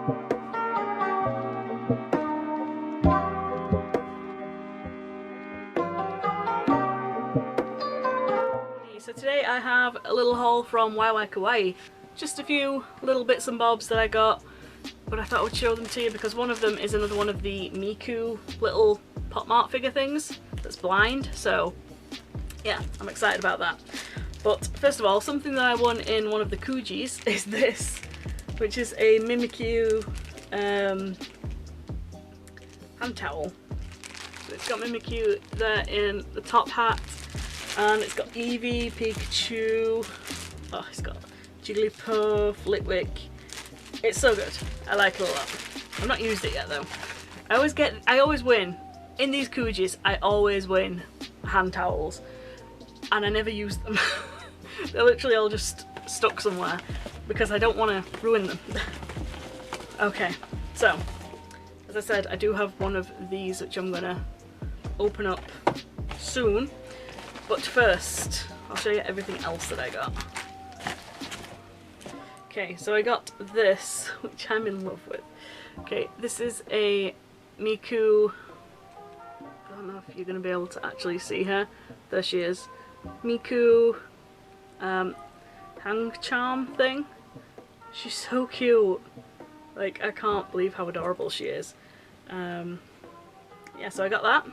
So today I have a little haul from Kawaii. Just a few little bits and bobs that I got, but I thought I would show them to you because one of them is another one of the Miku little pop art figure things that's blind, so yeah, I'm excited about that. But first of all, something that I won in one of the Kujis is this, which is a Mimikyu hand towel. So it's got Mimikyu there in the top hat, and it's got Eevee, Pikachu, oh, it's got Jigglypuff, Litwick. It's so good. I like it a lot. I've not used it yet though. I always win. In these Kujis, I always win hand towels. And I never use them. They're literally all just stuck somewhere because I don't want to ruin them. Okay, so as I said, I do have one of these which I'm gonna open up soon. But first, I'll show you everything else that I got. Okay, so I got this, which I'm in love with. Okay, this is a Miku. I don't know if you're going to be able to actually see her. There she is. Miku hand charm thing. She's so cute. Like, I can't believe how adorable she is. Yeah, so I got that.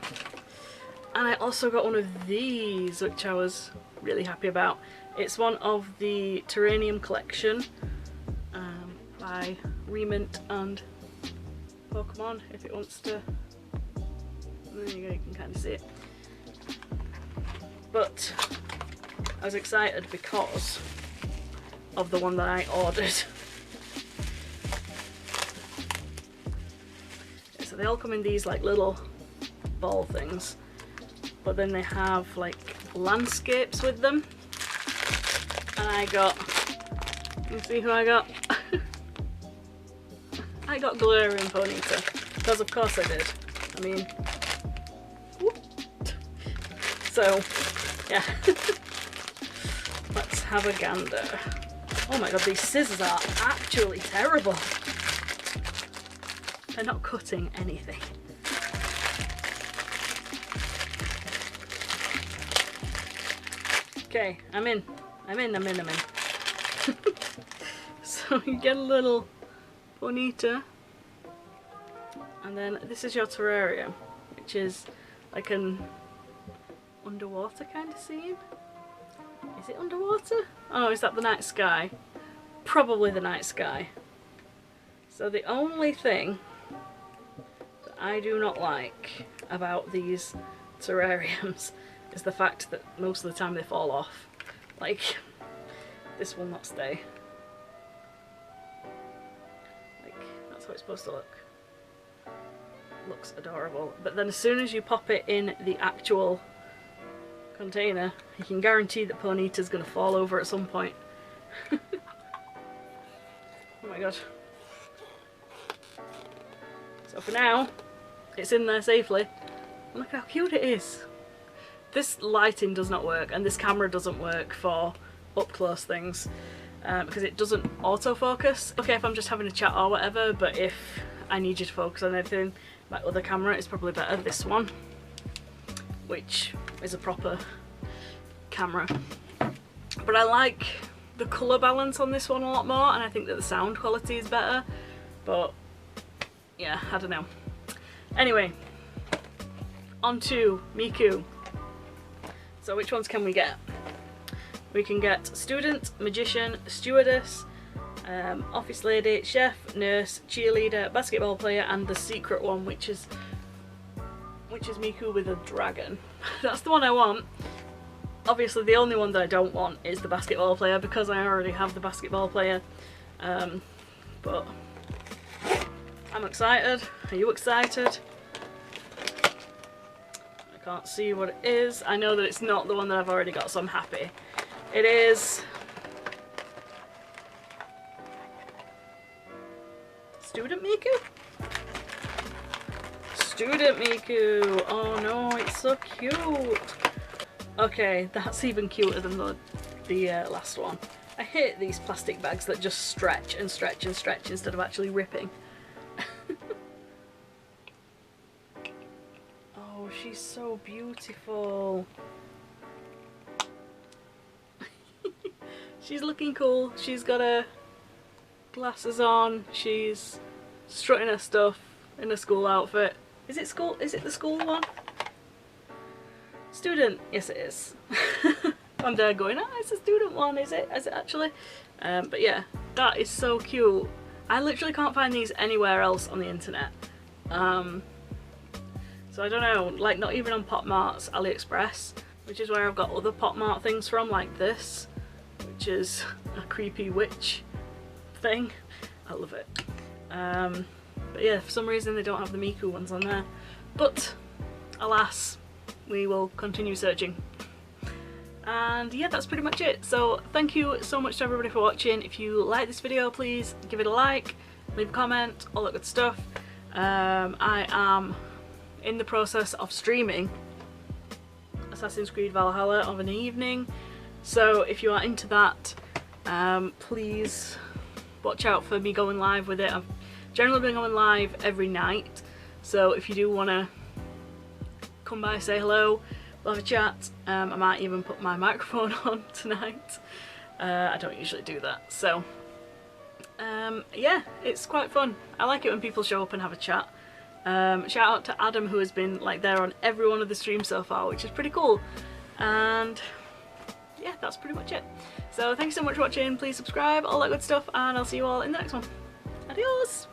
And I also got one of these, which I was really happy about. It's one of the Terrarium collection by Remint and Pokemon, if it wants to. There you go, you can kind of see it. But I was excited because of the one that I ordered. So they all come in these like little ball things, but then they have like landscapes with them. And I got, you see who I got? I got Terrarium Ponyta, because of course I did. I mean, whoop. So yeah. Let's have a gander. Oh my god, these scissors are actually terrible. They're not cutting anything. Okay, I'm in. So you get a little Ponyta, and then this is your terrarium, which is like an underwater kind of scene. Is it underwater? Oh, is that the night sky? Probably the night sky. So the only thing that I do not like about these terrariums is the fact that most of the time they fall off. Like, this will not stay. Like, that's how it's supposed to look. Looks adorable. But then as soon as you pop it in the actual container, you can guarantee that Ponyta's gonna fall over at some point. Oh my god. So for now, it's in there safely. And look how cute it is. This lighting does not work, and this camera doesn't work for up close things because it doesn't autofocus. Okay, if I'm just having a chat or whatever, but if I need you to focus on anything, my other camera is probably better. This one, which is a proper camera. But I like the colour balance on this one a lot more, and I think that the sound quality is better. But yeah, I don't know. Anyway, on to Miku. So which ones can we get? We can get student, magician, stewardess, office lady, chef, nurse, cheerleader, basketball player, and the secret one, which is Miku with a dragon. That's the one I want. Obviously the only one that I don't want is the basketball player because I already have the basketball player. But I'm excited. Are you excited? Can't see what it is. I know that it's not the one that I've already got, so I'm happy. It is Student Miku? Student Miku! Oh no, it's so cute! Okay, that's even cuter than the last one. I hate these plastic bags that just stretch and stretch and stretch instead of actually ripping. Oh, she's so beautiful. She's looking cool. She's got her glasses on. She's strutting her stuff in a school outfit. Is it school? Is it the school one? Student? Yes, it is. I'm there going, ah, it's a student one, is it? Is it actually? But yeah, that is so cute. I literally can't find these anywhere else on the internet. So I don't know, like not even on Pop Mart's AliExpress, which is where I've got other Pop Mart things from, like this, which is a creepy witch thing. I love it. But yeah, for some reason they don't have the Miku ones on there. But alas, we will continue searching. And yeah, that's pretty much it. So thank you so much to everybody for watching. If you like this video, please give it a like, leave a comment, all that good stuff. I am in the process of streaming Assassin's Creed Valhalla of an evening, so if you are into that, please watch out for me going live with it. I've generally been going live every night, so if you do want to come by, say hello, we'll have a chat. I might even put my microphone on tonight. I don't usually do that, so yeah, it's quite fun. I like it when people show up and have a chat. Shout out to Adam, who has been like there on every one of the streams so far, which is pretty cool. And yeah, that's pretty much it. So thanks so much for watching, please subscribe, all that good stuff, and I'll see you all in the next one. Adios!